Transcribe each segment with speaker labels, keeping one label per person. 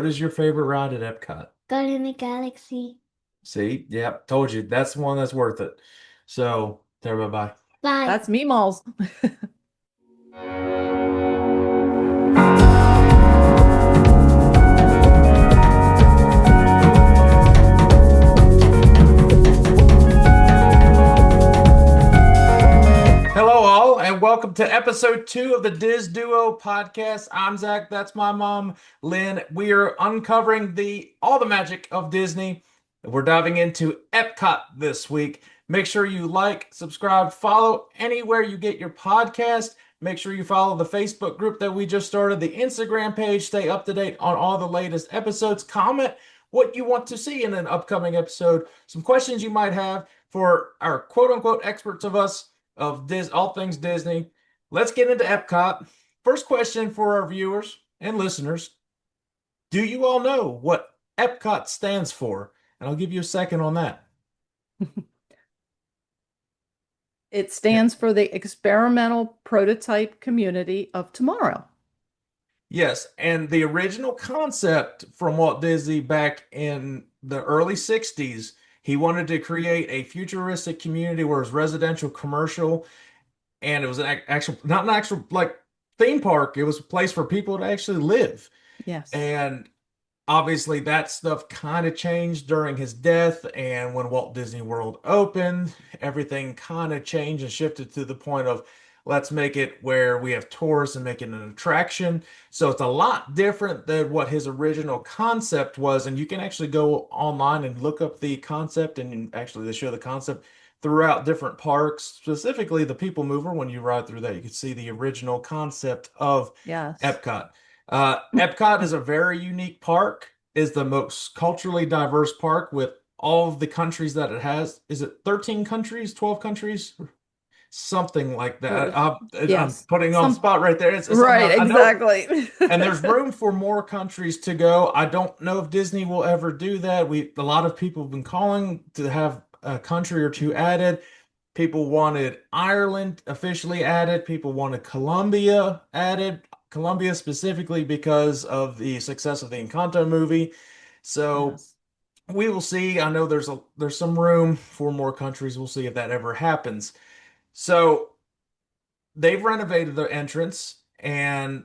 Speaker 1: What is your favorite ride at Epcot?
Speaker 2: Guardian in the Galaxy.
Speaker 1: See, yeah, told you that's the one that's worth it. So, there, bye bye.
Speaker 2: Bye.
Speaker 3: That's Meemaws.
Speaker 1: Hello, all, and welcome to episode 2 of the Diz Duo podcast. I'm Zach. That's my mom, Lynn. We are uncovering the all the magic of Disney. We're diving into Epcot this week. Make sure you like, subscribe, follow anywhere you get your podcast. Make sure you follow the Facebook group that we just started, the Instagram page. Stay up to date on all the latest episodes. Comment what you want to see in an upcoming episode. Some questions you might have for our quote unquote experts of all things Disney. Let's get into Epcot. First question for our viewers and listeners. Do you all know what Epcot stands for? And I'll give you a second on that.
Speaker 3: It stands for the Experimental Prototype Community of Tomorrow.
Speaker 1: Yes, and the original concept from Walt Disney back in the early 60s, he wanted to create a futuristic community where it was residential, commercial, and it was an actual, not an actual like theme park. It was a place for people to actually live.
Speaker 3: Yes.
Speaker 1: And obviously that stuff kind of changed during his death, and when Walt Disney World opened, everything kind of changed and shifted to the point of let's make it where we have tourists and make it an attraction. So it's a lot different than what his original concept was, and you can actually go online and look up the concept, and actually they show the concept throughout different parks, specifically the People Mover. When you ride through that, you can see the original concept of
Speaker 3: Yes.
Speaker 1: Epcot. Epcot is a very unique park, is the most culturally diverse park with all of the countries that it has. Is it 13 countries, 12 countries? Something like
Speaker 3: Uh,
Speaker 1: that. I'm
Speaker 3: yes.
Speaker 1: putting on the
Speaker 3: Some
Speaker 1: spot right there. It's something
Speaker 3: right,
Speaker 1: I know,
Speaker 3: exactly.
Speaker 1: and there's room for more countries to go. I don't know if Disney will ever do that. A lot of people have been calling to have a country or two added. People wanted Ireland officially added. People wanted Colombia added. Colombia specifically because of the success of the Encanto movie. So
Speaker 3: Yes.
Speaker 1: we will see. I know there's some room for more countries. We'll see if that ever happens. So they've renovated the entrance, and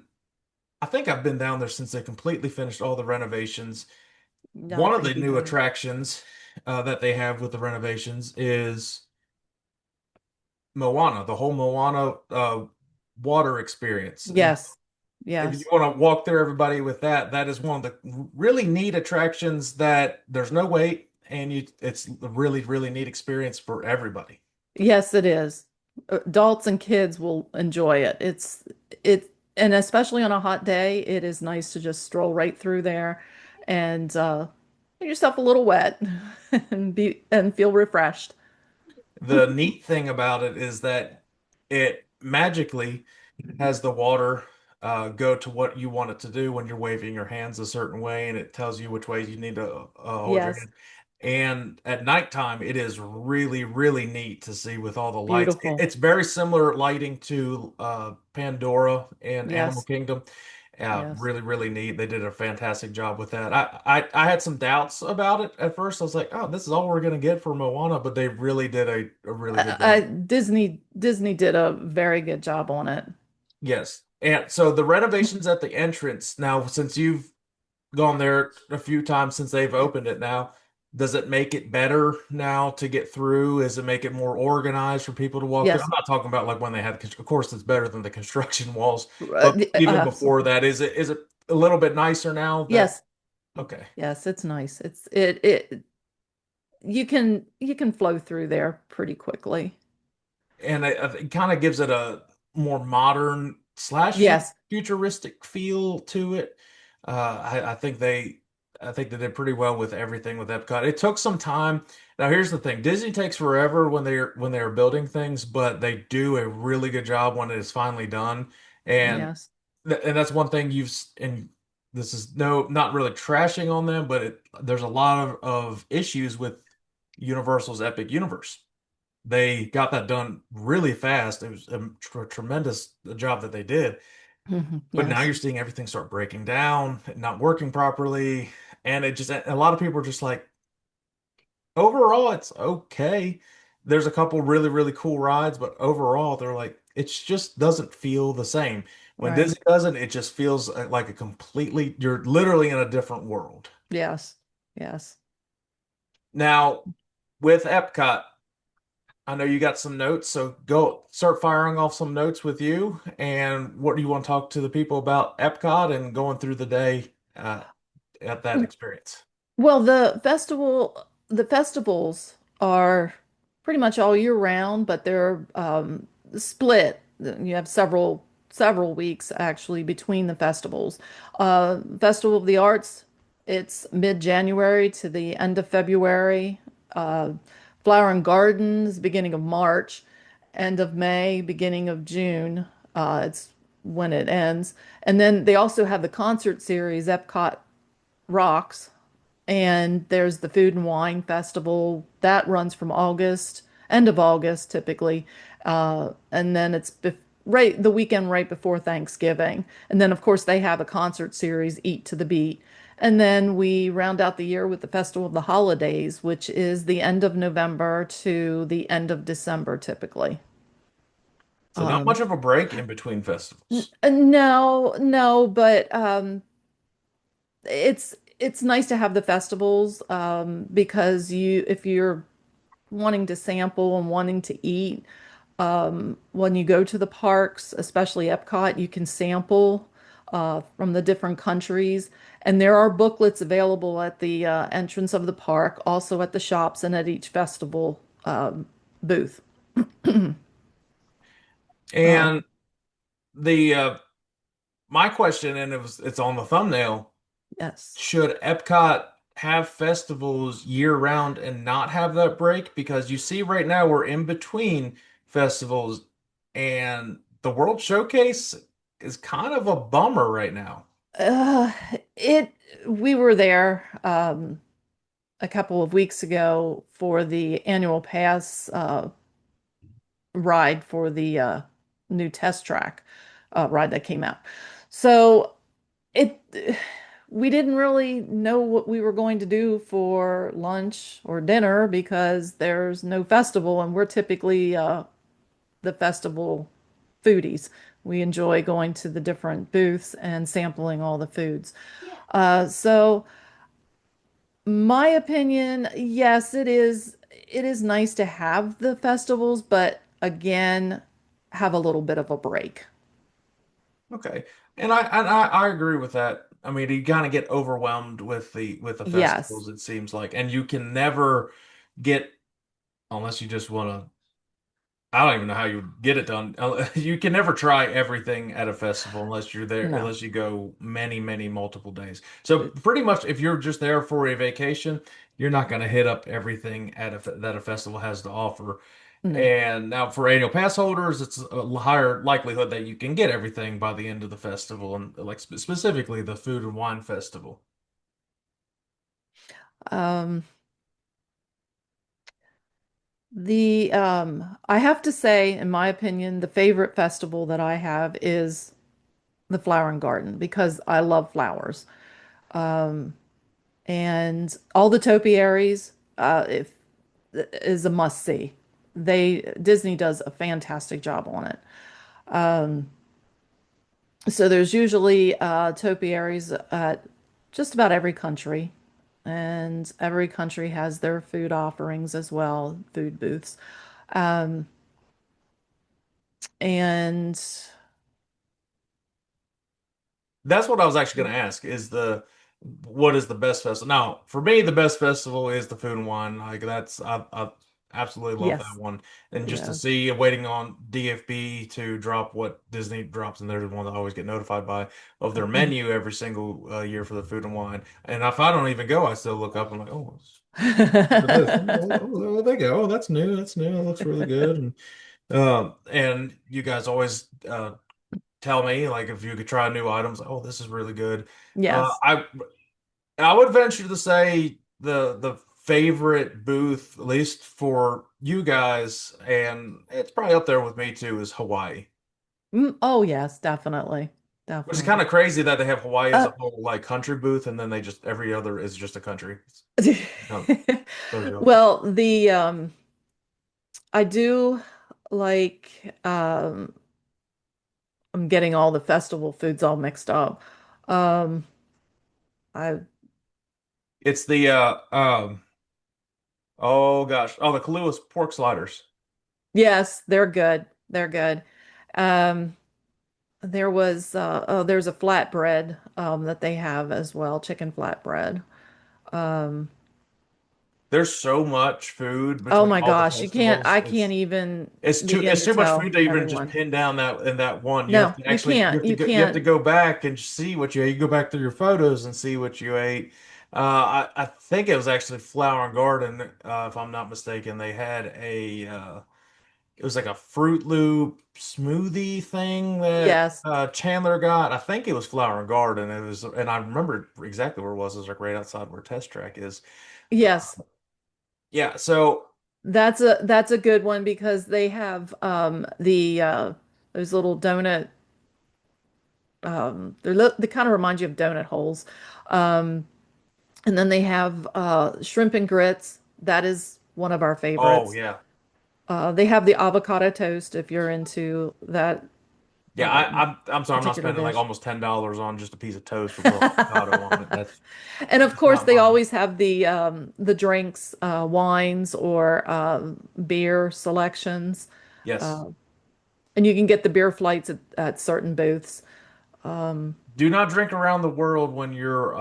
Speaker 1: I think I've been down there since they completely finished all the renovations.
Speaker 3: I
Speaker 1: One of the
Speaker 3: think you
Speaker 1: new
Speaker 3: have.
Speaker 1: attractions that they have with the renovations is Moana, the whole Moana water experience.
Speaker 3: Yes.
Speaker 1: If you
Speaker 3: Yes.
Speaker 1: want to walk through everybody with that, that is one of the really neat attractions that there's no wait, and it's a really, really neat experience for everybody.
Speaker 3: Yes, it is. Adults and kids will enjoy it. And especially on a hot day, it is nice to just stroll right through there and get yourself a little wet and feel refreshed.
Speaker 1: The neat thing about it is that it magically has the water go to what you want it to do when you're waving your hands a certain way, and it tells you which way you need to hold your
Speaker 3: Yes,
Speaker 1: hand. And at nighttime, it is really, really neat to see with all the lights.
Speaker 3: beautiful.
Speaker 1: It's very similar lighting to Pandora and Animal
Speaker 3: Yes,
Speaker 1: Kingdom.
Speaker 3: yes.
Speaker 1: Really, really neat. They did a fantastic job with that. I had some doubts about it at first. I was like, oh, this is all we're gonna get for Moana, but they really did a really good job.
Speaker 3: Disney did a very good job on it.
Speaker 1: Yes. And so the renovations at the entrance now, since you've gone there a few times since they've opened it now, does it make it better now to get through? Does it make it more organized for people to walk through? I'm
Speaker 3: Yes,
Speaker 1: not talking about like when they had, of course, it's better than the construction walls, but even before
Speaker 3: absolutely.
Speaker 1: that, is it a little bit nicer now that
Speaker 3: Yes,
Speaker 1: okay?
Speaker 3: yes, it's nice. It you can flow through there pretty quickly.
Speaker 1: And it kind of gives it a more modern slash
Speaker 3: Yes,
Speaker 1: futuristic feel to it. I think they did pretty well with everything with Epcot. It took some time. Now here's the thing: Disney takes forever when they're building things, but they do a really good job when it is finally done. And
Speaker 3: yes,
Speaker 1: and that's one thing and this is not really trashing on them, but there's a lot of issues with Universal's Epic Universe. They got that done really fast. It was a tremendous job that they did. But now
Speaker 3: Yes.
Speaker 1: you're seeing everything start breaking down, not working properly, and it just a lot of people are just like, overall, it's okay. There's a couple really, really cool rides, but overall, they're like, it just doesn't feel the same. When
Speaker 3: Right.
Speaker 1: Disney does it, it just feels like a completely, you're literally in a different world.
Speaker 3: Yes. Yes.
Speaker 1: Now, with Epcot, I know you got some notes, so go start firing off some notes with you. And what do you want to talk to the people about Epcot and going through the day at that experience?
Speaker 3: Well, the festivals are pretty much all year round, but they're split. You have several weeks actually between the festivals. Festival of the Arts, it's mid-January to the end of February. Uh, Flower and Gardens, beginning of March, end of May, beginning of June. It's when it ends. And then they also have the concert series, Epcot Rocks, and there's the Food and Wine Festival that runs from August, end of August typically, and then it's right the weekend right before Thanksgiving. And then of course they have a concert series, Eat to the Beat. And then we round out the year with the Festival of the Holidays, which is the end of November to the end of December typically.
Speaker 1: So not much of a break in between festivals.
Speaker 3: No, no, but it's nice to have the festivals because you if you're wanting to sample and wanting to eat, when you go to the parks, especially Epcot, you can sample from the different countries. And there are booklets available at the entrance of the park, also at the shops and at each festival booth. Uh,
Speaker 1: And the my question, and it's on the thumbnail,
Speaker 3: yes.
Speaker 1: should Epcot have festivals year round and not have that break? Because you see right now we're in between festivals and the World Showcase is kind of a bummer right now.
Speaker 3: Uh, it we were there a couple of weeks ago for the annual pass ride for the new test track ride that came out. So it we didn't really know what we were going to do for lunch or dinner because there's no festival, and we're typically the festival foodies. We enjoy going to the different booths and sampling all the foods. So my opinion, yes, it is nice to have the festivals, but again, have a little bit of a break.
Speaker 1: Okay. And I agree with that. I mean, you kind of get overwhelmed with the
Speaker 3: Yes.
Speaker 1: festivals, it seems like. And you can never get, unless you just want to, I don't even know how you would get it done. You can never try everything at a festival unless you're there,
Speaker 3: No.
Speaker 1: unless you go many, many multiple days. So pretty much, if you're just there for a vacation, you're not going to hit up everything that a festival has to offer.
Speaker 3: No.
Speaker 1: And now for annual pass holders, it's a higher likelihood that you can get everything by the end of the festival, and like specifically the Food and Wine Festival.
Speaker 3: Um, the I have to say, in my opinion, the favorite festival that I have is the Flower and Garden because I love flowers. Um, and all the topiaries, if is a must see. Disney does a fantastic job on it. Um, so there's usually topiaries at just about every country, and every country has their food offerings as well, food booths. Um, and
Speaker 1: That's what I was actually going to ask is the what is the best festival? Now, for me, the best festival is the Food and Wine. Like I absolutely love that
Speaker 3: yes,
Speaker 1: one. And just to
Speaker 3: yes.
Speaker 1: see waiting on DFB to drop what Disney drops, and they're the one that I always get notified by of their menu every single year for the Food and Wine. And if I don't even go, I still look up and I'm like, oh, for this. Oh, there they go. Oh, that's new. That's new. It looks really good. And you guys always tell me like if you could try new items. Oh, this is really good. Uh,
Speaker 3: Yes.
Speaker 1: I I would venture to say the favorite booth, at least for you guys, and it's probably up there with me too, is Hawaii.
Speaker 3: Oh, yes, definitely.
Speaker 1: Which is kind
Speaker 3: definitely.
Speaker 1: of crazy that they have Hawaii as
Speaker 3: Uh,
Speaker 1: a whole like country booth, and then they just every other is just a country. No, throws you off.
Speaker 3: well, the I do like I'm getting all the festival foods all mixed up. Um, I
Speaker 1: It's the oh gosh, oh the Kahlua pork sliders.
Speaker 3: yes, they're good. They're good. Um, there was oh, there's a flatbread that they have as well, chicken flatbread. Um,
Speaker 1: There's so much food
Speaker 3: oh
Speaker 1: between
Speaker 3: my
Speaker 1: all the
Speaker 3: gosh,
Speaker 1: festivals.
Speaker 3: I can't even
Speaker 1: It's
Speaker 3: begin to
Speaker 1: too much food
Speaker 3: tell
Speaker 1: to even just
Speaker 3: everyone.
Speaker 1: pin down that in that one. You have
Speaker 3: No,
Speaker 1: to
Speaker 3: you
Speaker 1: actually
Speaker 3: can't. You
Speaker 1: you have to
Speaker 3: can't.
Speaker 1: go back and see what you ate. You go back through your photos and see what you ate. I think it was actually Flower and Garden, if I'm not mistaken. They had a it was like a Fruit Loop smoothie thing that
Speaker 3: Yes.
Speaker 1: Chandler got. I think it was Flower and Garden. It was, and I remember exactly where it was. It was like right outside where Test Track is.
Speaker 3: Yes.
Speaker 1: Yeah, so
Speaker 3: That's a good one because they have the those little donut they kind of remind you of donut holes. Um and then they have shrimp and grits. That is one of our
Speaker 1: oh
Speaker 3: favorites.
Speaker 1: yeah.
Speaker 3: They have the avocado toast if you're into that
Speaker 1: Yeah, I'm sorry, I'm not
Speaker 3: particular
Speaker 1: spending like
Speaker 3: dish.
Speaker 1: almost $10 on just a piece of toast with a little avocado on it.
Speaker 3: And of
Speaker 1: That's
Speaker 3: course,
Speaker 1: not
Speaker 3: they
Speaker 1: mine.
Speaker 3: always have the drinks, wines or beer selections.
Speaker 1: Yes.
Speaker 3: Uh, and you can get the beer flights at certain booths. Um,
Speaker 1: Do not drink around the world when you're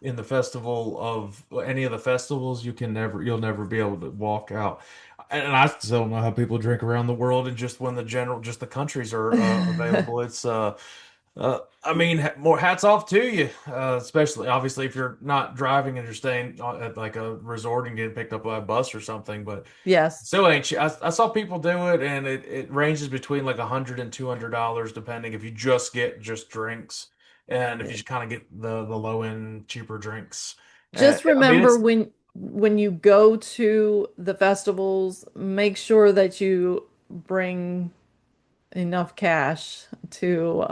Speaker 1: in the festival of any of the festivals. You'll never be able to walk out. And I still don't know how people drink around the world and just when just the countries are available. I mean, more hats off to you, especially obviously if you're not driving and you're staying at like a resort and getting picked up by a bus or something. But
Speaker 3: yes,
Speaker 1: still ain't cheap. I saw people do it, and it ranges between like $100 and $200 depending if you just get just drinks, and if you just kind of get the low end cheaper drinks.
Speaker 3: just
Speaker 1: I mean,
Speaker 3: remember
Speaker 1: it's
Speaker 3: when you go to the festivals, make sure that you bring enough cash to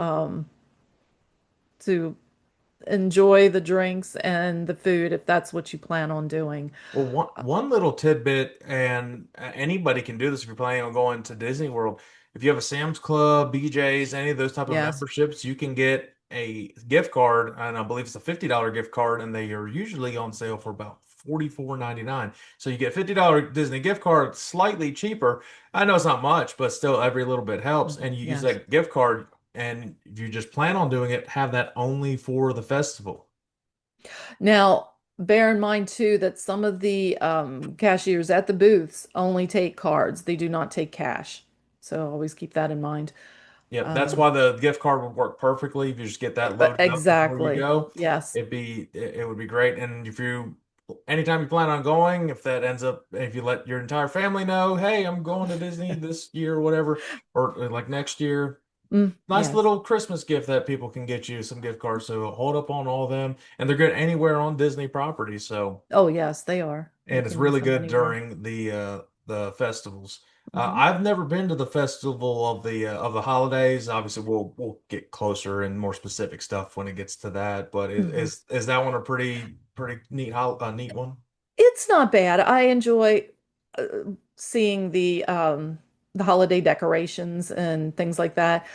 Speaker 3: enjoy the drinks and the food if that's what you plan on doing.
Speaker 1: well, one little tidbit, and anybody can do this if you're planning on going to Disney World. If you have a Sam's Club, BJ's, any of those type of
Speaker 3: Yes.
Speaker 1: memberships, you can get a gift card, and I believe it's a $50 gift card, and they are usually on sale for about 44.99. So you get $50 Disney gift card, slightly cheaper. I know it's not much, but still every little bit helps. And you use
Speaker 3: Yes.
Speaker 1: that gift card, and if you just plan on doing it, have that only for the festival.
Speaker 3: Now, bear in mind too that some of the cashiers at the booths only take cards. They do not take cash. So always keep that in mind.
Speaker 1: Yep, that's
Speaker 3: Um,
Speaker 1: why the gift card would work perfectly. If you just get that loaded up before you
Speaker 3: exactly.
Speaker 1: go,
Speaker 3: Yes.
Speaker 1: it would be great. And if you anytime you plan on going, if that ends up if you let your entire family know, hey, I'm going to Disney this year or whatever, or like next year, nice
Speaker 3: Yes.
Speaker 1: little Christmas gift that people can get you some gift cards. So hold up on all of them, and they're good anywhere on Disney property. So
Speaker 3: Oh, yes, they are. You
Speaker 1: and it's
Speaker 3: can use
Speaker 1: really
Speaker 3: them
Speaker 1: good
Speaker 3: anywhere.
Speaker 1: during the festivals.
Speaker 3: Hmm.
Speaker 1: I've never been to the festival of the holidays. Obviously, we'll get closer and more specific stuff when it gets to that. But
Speaker 3: Hmm.
Speaker 1: is that one a pretty neat neat one?
Speaker 3: It's not bad. I enjoy uh, seeing the holiday decorations and things like that.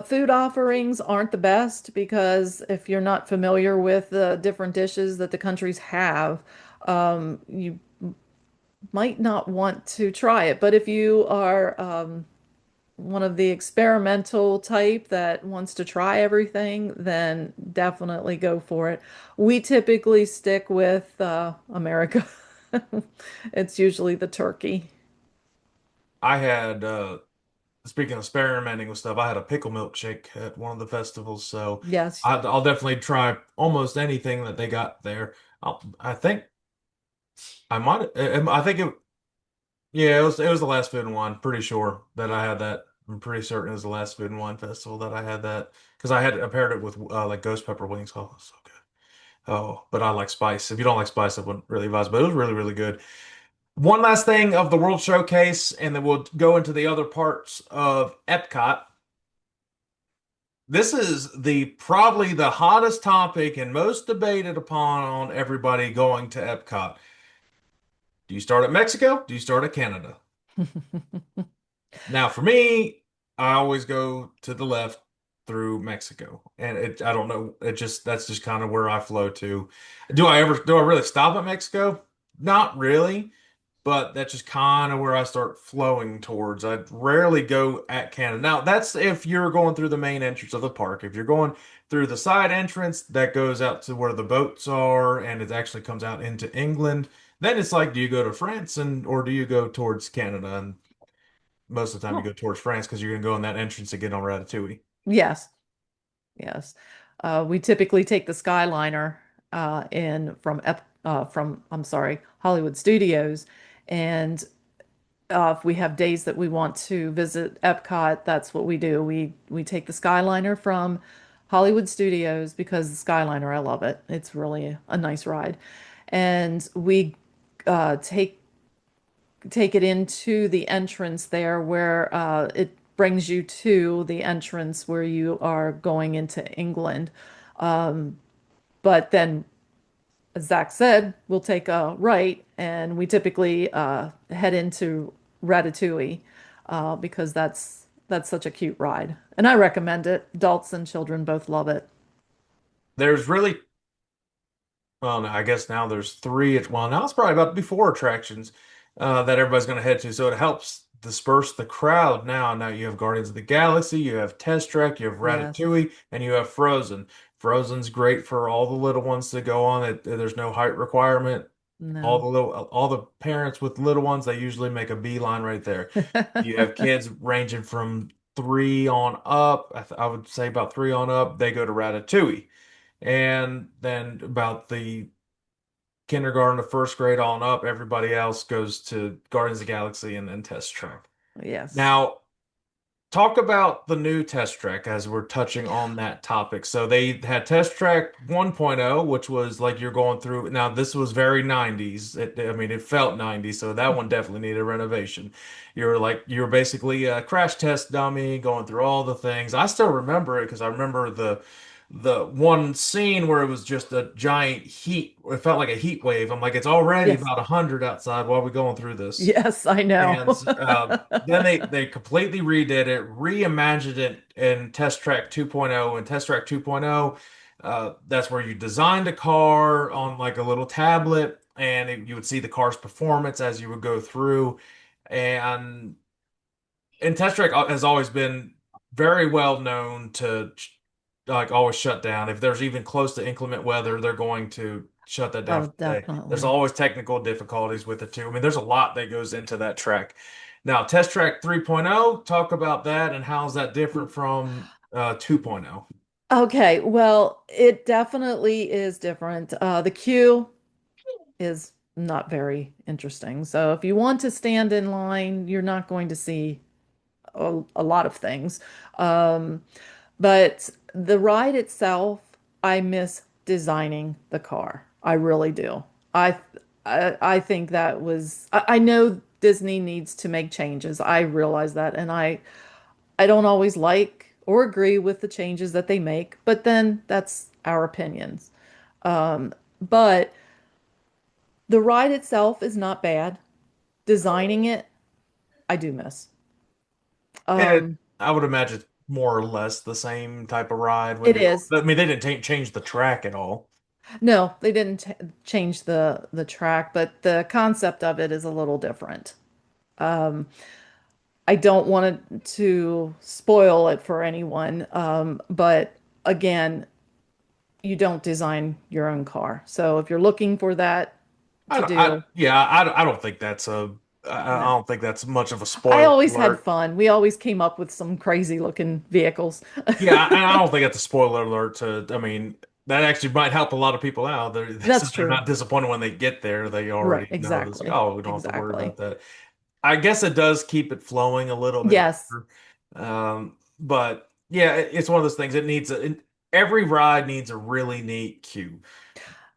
Speaker 3: Food offerings aren't the best because if you're not familiar with the different dishes that the countries have, you might not want to try it. But if you are one of the experimental type that wants to try everything, then definitely go for it. We typically stick with America. It's usually the turkey.
Speaker 1: I had speaking of experimenting with stuff, I had a pickle milkshake at one of the festivals, so
Speaker 3: Yes.
Speaker 1: I'll definitely try almost anything that they got there. I think I might. I think it. Yeah, it was the last food and wine. Pretty sure that I had that. I'm pretty certain it was the last food and wine festival that I had that because I paired it with like ghost pepper wings. Oh, so good. Oh, but I like spice. If you don't like spice, I wouldn't really advise. But it was really really good. One last thing of the World Showcase, and then we'll go into the other parts of Epcot. This is the probably the hottest topic and most debated upon on everybody going to Epcot. Do you start at Mexico? Do you start at Canada? Now, for me, I always go to the left through Mexico, and I don't know, that's just kind of where I flow to. Do I really stop at Mexico? Not really, but that's just kind of where I start flowing towards. I rarely go at Canada. Now, that's if you're going through the main entrance of the park. If you're going through the side entrance that goes out to where the boats are and it actually comes out into England, then it's like, do you go to France or do you go towards Canada? And most of the time you
Speaker 3: Oh,
Speaker 1: go towards France because you're going to go in that entrance to get on Ratatouille.
Speaker 3: yes, yes. We typically take the Skyliner in from I'm sorry, Hollywood Studios, and if we have days that we want to visit Epcot, that's what we do. We take the Skyliner from Hollywood Studios because the Skyliner, I love it. It's really a nice ride, and we take it into the entrance there where it brings you to the entrance where you are going into England. But then, as Zach said, we'll take a right and we typically head into Ratatouille because that's such a cute ride. And I recommend it. Adults and children both love it.
Speaker 1: There's really Well, no, I guess now there's three. Well, now it's probably about to be four attractions that everybody's going to head to. So it helps disperse the crowd now. Now you have Guardians of the Galaxy, you have Test Track, you have
Speaker 3: Yes.
Speaker 1: Ratatouille, and you have Frozen. Frozen's great for all the little ones to go on. There's no height requirement.
Speaker 3: No.
Speaker 1: All the parents with little ones, they usually make a beeline right there. You have kids ranging from three on up. I would say about three on up. They go to Ratatouille. And then about the kindergarten to first grade on up, everybody else goes to Guardians of the Galaxy and then Test Track.
Speaker 3: Yes.
Speaker 1: Now, talk about the new Test Track as we're touching on that topic. So they had Test Track 1.0, which was like you're going through. Now, this was very 90s. I mean, it felt 90s, so that one definitely needed renovation. You're basically a crash test dummy going through all the things. I still remember it because I remember the one scene where it was just a giant heat. It felt like a heat wave. I'm like, it's already
Speaker 3: Yes.
Speaker 1: about 100 outside while we're going through this.
Speaker 3: Yes, I know.
Speaker 1: And then they completely redid it, reimagined it in Test Track 2.0. And Test Track 2.0, that's where you designed a car on like a little tablet, and you would see the car's performance as you would go through. And Test Track has always been very well known to like always shut down. If there's even close to inclement weather, they're going to shut that down
Speaker 3: Oh,
Speaker 1: for the day. There's
Speaker 3: definitely.
Speaker 1: always technical difficulties with it too. I mean, there's a lot that goes into that track. Now, Test Track 3.0, talk about that and how is that different from 2.0?
Speaker 3: Okay, well, it definitely is different. The queue is not very interesting. So if you want to stand in line, you're not going to see a lot of things. Um, but the ride itself, I miss designing the car. I really do. I I think that was I know Disney needs to make changes. I realize that, and I don't always like or agree with the changes that they make, but then that's our opinions. But the ride itself is not bad. Designing it, I do miss.
Speaker 1: And
Speaker 3: Um,
Speaker 1: I would imagine it's more or less the same type of ride when
Speaker 3: it
Speaker 1: you're,
Speaker 3: is.
Speaker 1: I mean, they didn't change the track at all.
Speaker 3: No, they didn't change the track, but the concept of it is a little different. Um, I don't want to spoil it for anyone, but again, you don't design your own car. So if you're looking for that
Speaker 1: I,
Speaker 3: to
Speaker 1: don't- I
Speaker 3: do,
Speaker 1: yeah, I don't think I
Speaker 3: no.
Speaker 1: don't think that's much of a
Speaker 3: I
Speaker 1: spoiler
Speaker 3: always had
Speaker 1: alert.
Speaker 3: fun. We always came up with some crazy looking vehicles.
Speaker 1: Yeah, I don't think that's a spoiler alert to, I mean, that actually might help a lot of people out. So
Speaker 3: That's
Speaker 1: they're
Speaker 3: true.
Speaker 1: not disappointed when they get there. They
Speaker 3: Right,
Speaker 1: already know this, like,
Speaker 3: exactly.
Speaker 1: oh, we don't have to worry about
Speaker 3: Exactly.
Speaker 1: that. I guess it does keep it flowing a little bit
Speaker 3: Yes.
Speaker 1: better. But yeah, it's one of those things. Every ride needs a really neat queue,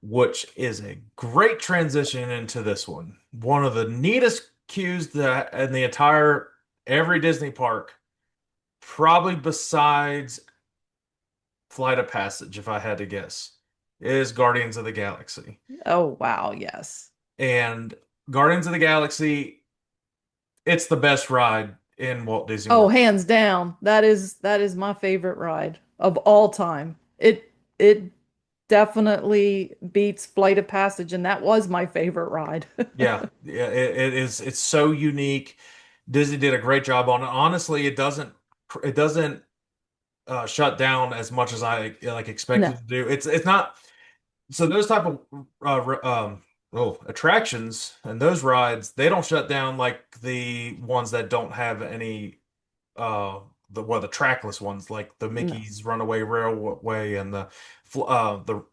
Speaker 1: which is a great transition into this one. One of the neatest queues that in the entire every Disney park, probably besides flight of passage, if I had to guess, is Guardians of the Galaxy.
Speaker 3: Oh, wow, yes.
Speaker 1: And Guardians of the Galaxy, it's the best ride in Walt Disney
Speaker 3: Oh,
Speaker 1: World.
Speaker 3: hands down. That is my favorite ride of all time. It definitely beats Flight of Passage, and that was my favorite ride.
Speaker 1: Yeah, it is. It's so unique. Disney did a great job on it. Honestly, it doesn't shut down as much as I like expected
Speaker 3: No,
Speaker 1: to do. It's not. So those type of attractions and those rides, they don't shut down like the ones that don't have any the trackless ones, like the
Speaker 3: no.
Speaker 1: Mickey's Runaway Railway and the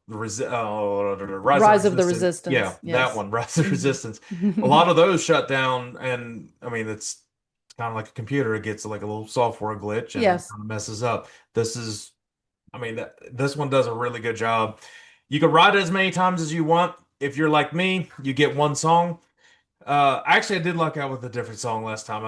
Speaker 1: Rise of
Speaker 3: Rise of the
Speaker 1: Resistance. Yeah,
Speaker 3: Resistance.
Speaker 1: that
Speaker 3: Yes.
Speaker 1: one, Rise of
Speaker 3: Mhm.
Speaker 1: Resistance. A lot of those shut down, and I mean it's kind of like a computer. It gets like a little software glitch and
Speaker 3: Yes.
Speaker 1: kind of messes up. This is, I mean, this one does a really good job. You can ride it as many times as you want. If you're like me, you get one song. Actually, I did luck out with a different song last time.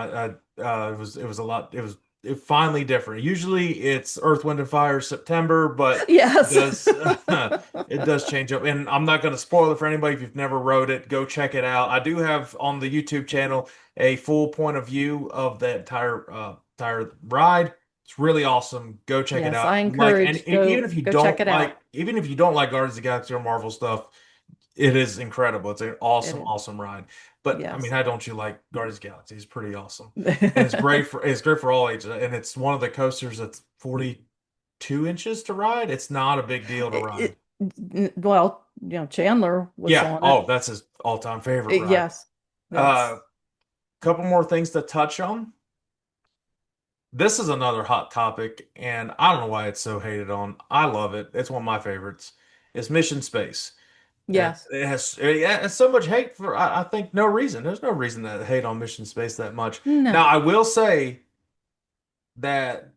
Speaker 1: It was a lot. It finally different. Usually it's Earth, Wind and Fire September, but it
Speaker 3: Yes.
Speaker 1: does it does change up. And I'm not going to spoil it for anybody if you've never rode it. Go check it out. I do have on the YouTube channel a full point of view of the entire ride. It's really awesome. Go check it
Speaker 3: Yes,
Speaker 1: out.
Speaker 3: I
Speaker 1: Like, and
Speaker 3: encourage go check it out.
Speaker 1: even if you don't like Guardians of the Galaxy or Marvel stuff, it is incredible. It's an
Speaker 3: It
Speaker 1: awesome,
Speaker 3: is.
Speaker 1: awesome ride. But I mean,
Speaker 3: Yes.
Speaker 1: how don't you like Guardians of the Galaxy? It's pretty awesome. And it's great for all ages. And it's one of the coasters that's 42 inches to ride. It's not a big deal to ride.
Speaker 3: Well, Chandler was
Speaker 1: Yeah.
Speaker 3: on it.
Speaker 1: Oh, that's his all-time favorite ride.
Speaker 3: Yes.
Speaker 1: Uh,
Speaker 3: Yes.
Speaker 1: couple more things to touch on. This is another hot topic, and I don't know why it's so hated on. I love it. It's one of my favorites. It's Mission Space. And
Speaker 3: Yes.
Speaker 1: it has so much hate for I think no reason. There's no reason to hate on Mission Space that much. Now
Speaker 3: No.
Speaker 1: I will say that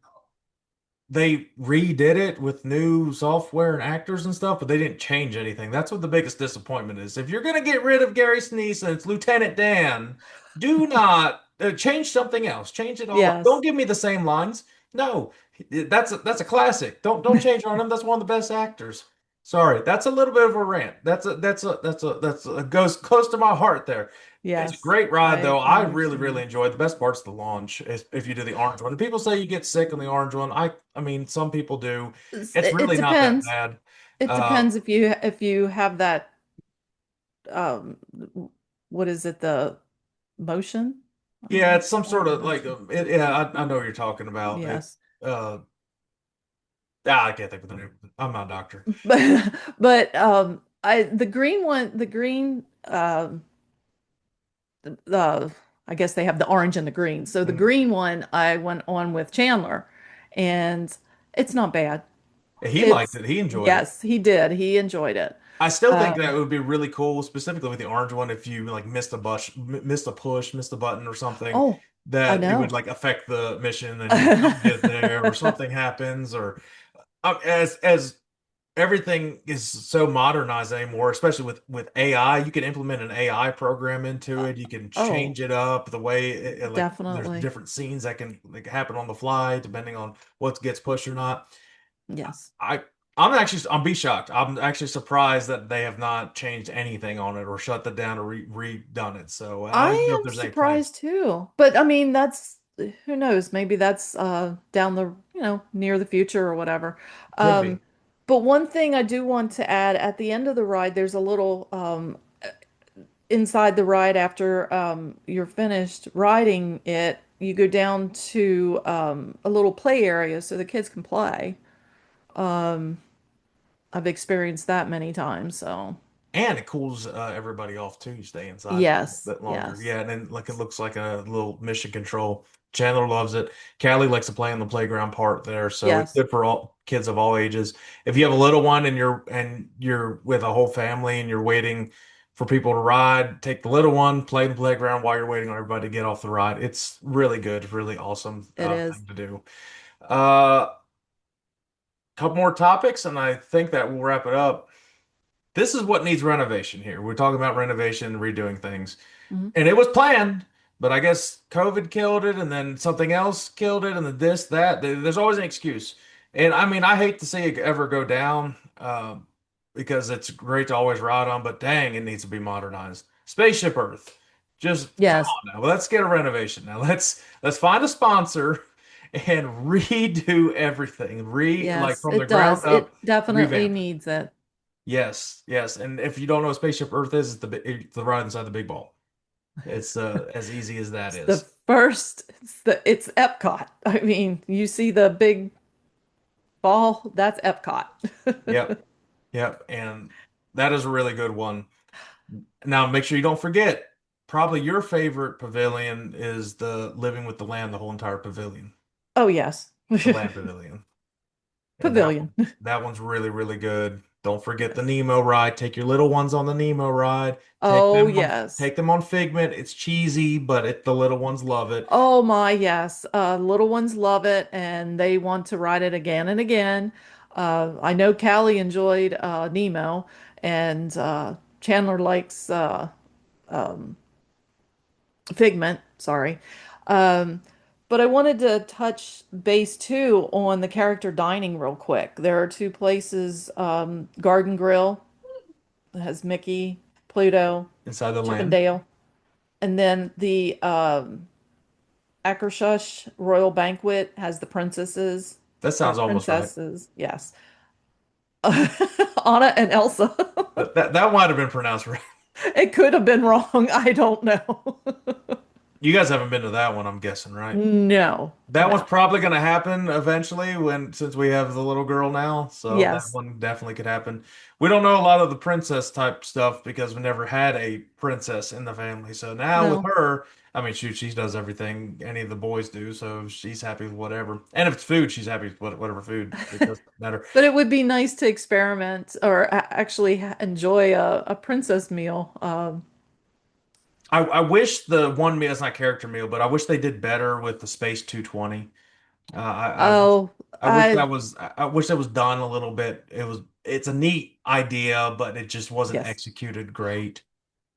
Speaker 1: they redid it with new software and actors and stuff, but they didn't change anything. That's what the biggest disappointment is. If you're gonna get rid of Gary Sinise and it's Lieutenant Dan, do not change something else. Change it all up. Don't
Speaker 3: Yes.
Speaker 1: give me the same lines. No, that's a classic. Don't change on him. That's one of the best actors. Sorry, that's a little bit of a rant. That's a goes close to my heart there. It's a
Speaker 3: Yes.
Speaker 1: great ride though.
Speaker 3: I
Speaker 1: I really, really
Speaker 3: understand.
Speaker 1: enjoyed the best parts of the launch is if you do the orange one. People say you get sick on the orange one. I mean, some people do. It's
Speaker 3: It
Speaker 1: really not that
Speaker 3: depends.
Speaker 1: bad.
Speaker 3: It
Speaker 1: Uh,
Speaker 3: depends if you have that um what is it, the motion? I don't know
Speaker 1: yeah,
Speaker 3: what
Speaker 1: it's some
Speaker 3: you call
Speaker 1: sort
Speaker 3: the
Speaker 1: of like,
Speaker 3: motion.
Speaker 1: yeah, I know what you're talking about.
Speaker 3: Yes.
Speaker 1: Uh, I can't think of the name. I'm not a doctor.
Speaker 3: But I the green one, the green the I guess they have the orange and the green. So the
Speaker 1: Mhm.
Speaker 3: green one I went on with Chandler, and it's not bad.
Speaker 1: He liked
Speaker 3: It's
Speaker 1: it. He enjoyed it.
Speaker 3: Yes, he did. He enjoyed it.
Speaker 1: I still think that
Speaker 3: Um,
Speaker 1: would be really cool, specifically with the orange one, if you like missed a push, missed a button or something,
Speaker 3: oh, I
Speaker 1: that it would
Speaker 3: know.
Speaker 1: like affect the mission and you don't get there or something happens or as everything is so modernized anymore, especially with AI, you can implement an AI program into it. You can
Speaker 3: Oh,
Speaker 1: change it up the way like there's
Speaker 3: definitely.
Speaker 1: different scenes that can like happen on the fly depending on what gets pushed or not.
Speaker 3: Yes.
Speaker 1: I I'm be shocked. I'm actually surprised that they have not changed anything on it or shut it down or redone it. So I don't even know
Speaker 3: I
Speaker 1: if
Speaker 3: am
Speaker 1: there's any plans.
Speaker 3: surprised too. But I mean, that's who knows? Maybe that's down the, near the future or whatever.
Speaker 1: Could
Speaker 3: Um,
Speaker 1: be.
Speaker 3: but one thing I do want to add at the end of the ride, there's a little inside the ride after you're finished riding it, you go down to a little play area so the kids can play. Um, I've experienced that many times, so
Speaker 1: And it cools everybody off too. You stay inside for a little
Speaker 3: yes,
Speaker 1: bit longer.
Speaker 3: yes,
Speaker 1: Yeah, and then like it looks like a little mission control. Chandler loves it. Callie likes to play in the playground part there, so it's
Speaker 3: yes.
Speaker 1: good for all kids of all ages. If you have a little one and you're with a whole family and you're waiting for people to ride, take the little one, play in the playground while you're waiting on everybody to get off the ride. It's really good, really awesome
Speaker 3: It is.
Speaker 1: thing to do. Uh, couple more topics, and I think that we'll wrap it up. This is what needs renovation here. We're talking about renovation and redoing things.
Speaker 3: Mhm.
Speaker 1: And it was planned, but I guess COVID killed it and then something else killed it and then this, that. There's always an excuse. And I mean, I hate to see it ever go down, because it's great to always ride on, but dang, it needs to be modernized. Spaceship Earth, just come
Speaker 3: Yes.
Speaker 1: on now. Let's get a renovation now. Let's find a sponsor and redo everything, like
Speaker 3: Yes,
Speaker 1: from the
Speaker 3: it
Speaker 1: ground
Speaker 3: does. It
Speaker 1: up,
Speaker 3: definitely
Speaker 1: revamp it.
Speaker 3: needs it.
Speaker 1: Yes, yes. And if you don't know what Spaceship Earth is, it's the ride inside the big ball. It's as easy as that
Speaker 3: It's the
Speaker 1: is.
Speaker 3: first, it's Epcot. I mean, you see the big ball, that's Epcot.
Speaker 1: Yep, yep. And that is a really good one. Now, make sure you don't forget, probably your favorite pavilion is the Living with the Land, the whole entire pavilion,
Speaker 3: Oh, yes.
Speaker 1: the Land Pavilion. And
Speaker 3: Pavilion.
Speaker 1: that one's really, really good. Don't forget the
Speaker 3: Yes.
Speaker 1: Nemo ride. Take your little ones on the Nemo ride.
Speaker 3: Oh, yes.
Speaker 1: Take them on Figment. It's cheesy, but the little ones love it.
Speaker 3: Oh my, yes. Little ones love it and they want to ride it again and again. I know Callie enjoyed Nemo and Chandler likes um, Figment, sorry. Um, but I wanted to touch base too on the character dining real quick. There are two places, Garden Grill that has Mickey, Pluto,
Speaker 1: Inside the
Speaker 3: Chip and
Speaker 1: land.
Speaker 3: Dale, and then the Akershus Royal Banquet has the princesses
Speaker 1: That
Speaker 3: or
Speaker 1: sounds almost right.
Speaker 3: princesses, yes. Anna and Elsa.
Speaker 1: That might have been pronounced right.
Speaker 3: It could have been wrong. I don't know.
Speaker 1: You guys haven't been to that one, I'm guessing, right?
Speaker 3: No,
Speaker 1: That one's
Speaker 3: no.
Speaker 1: probably going to happen eventually since we have the little girl now. So that
Speaker 3: Yes.
Speaker 1: one definitely could happen. We don't know a lot of the princess type stuff because we never had a princess in the family. So now with
Speaker 3: No.
Speaker 1: her, I mean, shoot, she does everything any of the boys do. So she's happy with whatever. And if it's food, she's happy with whatever food. It doesn't matter.
Speaker 3: But it would be nice to experiment or actually enjoy a princess meal.
Speaker 1: I wish the one meal, it's not character meal, but I wish they did better with the Space 220.
Speaker 3: Oh,
Speaker 1: I wish I wish that was done a little bit. It's a neat idea, but it just wasn't
Speaker 3: yes.
Speaker 1: executed great.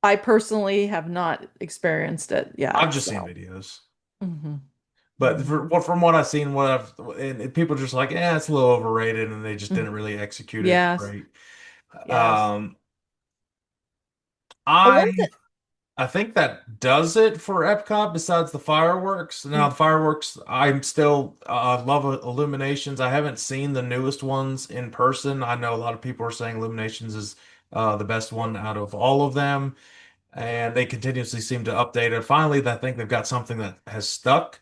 Speaker 3: I personally have not experienced it
Speaker 1: I've
Speaker 3: yet,
Speaker 1: just seen
Speaker 3: so.
Speaker 1: videos,
Speaker 3: Hmm.
Speaker 1: but
Speaker 3: Hmm.
Speaker 1: from what I've seen, and people are just like, yeah, it's a little overrated, and they just didn't really execute it
Speaker 3: Yes.
Speaker 1: great.
Speaker 3: Yes.
Speaker 1: Um,
Speaker 3: One
Speaker 1: I I think that does it for Epcot besides the fireworks. Now,
Speaker 3: thing.
Speaker 1: the fireworks, I'm still love Illuminations. I haven't seen the newest ones in person. I know a lot of people are saying Illuminations is the best one out of all of them, and they continuously seem to update it. Finally, I think they've got something that has stuck.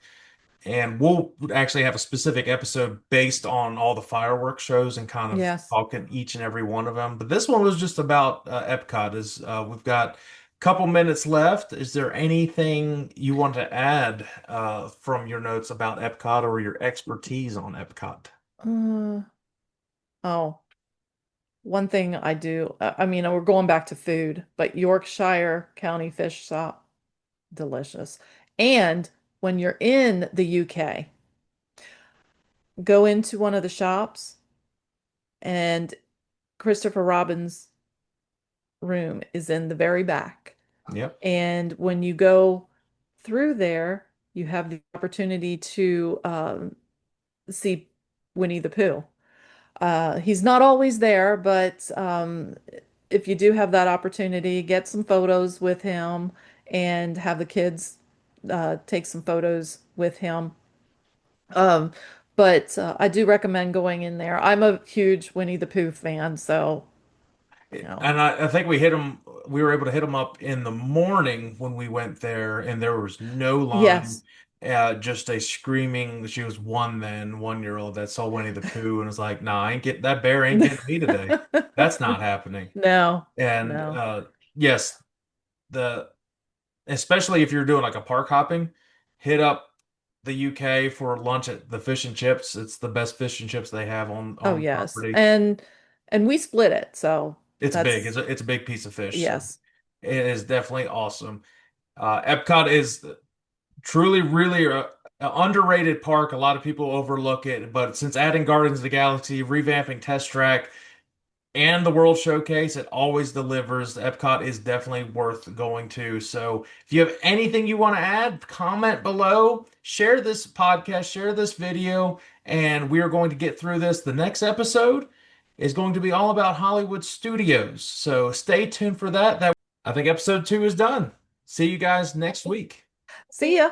Speaker 1: And we'll actually have a specific episode based on all the fireworks shows and kind of
Speaker 3: Yes.
Speaker 1: talking each and every one of them. But this one was just about Epcot. We've got a couple minutes left. Is there anything you want to add from your notes about Epcot or your expertise on Epcot?
Speaker 3: Uh, oh, one thing I do, I mean, we're going back to food, but Yorkshire County Fish Shop, delicious. And when you're in the UK, go into one of the shops and Christopher Robin's room is in the very back.
Speaker 1: Yep.
Speaker 3: And when you go through there, you have the opportunity to see Winnie the Pooh. He's not always there, but if you do have that opportunity, get some photos with him and have the kids take some photos with him. Um, but I do recommend going in there. I'm a huge Winnie the Pooh fan, so you know.
Speaker 1: And I think we were able to hit them up in the morning when we went there, and there was no line.
Speaker 3: Yes.
Speaker 1: Just a screaming, she was 1 year old that saw Winnie the Pooh and was like, nah, that bear ain't getting me today. That's not happening.
Speaker 3: No,
Speaker 1: And
Speaker 3: no.
Speaker 1: yes, the especially if you're doing like a park hopping, hit up the UK for lunch at the fish and chips. It's the best fish and chips they have
Speaker 3: Oh,
Speaker 1: on
Speaker 3: yes.
Speaker 1: property.
Speaker 3: And we split it, so
Speaker 1: It's big.
Speaker 3: that's
Speaker 1: It's a big piece of fish. So
Speaker 3: yes.
Speaker 1: it is definitely awesome. Epcot is truly, really a underrated park. A lot of people overlook it, but since adding Guardians of the Galaxy, revamping Test Track, and the World Showcase. It always delivers. Epcot is definitely worth going to. So if you have anything you want to add, comment below, share this podcast, share this video, and we are going to get through this. The next episode is going to be all about Hollywood studios. So stay tuned for that. I think episode 2 is done. See you guys next week.
Speaker 3: See ya.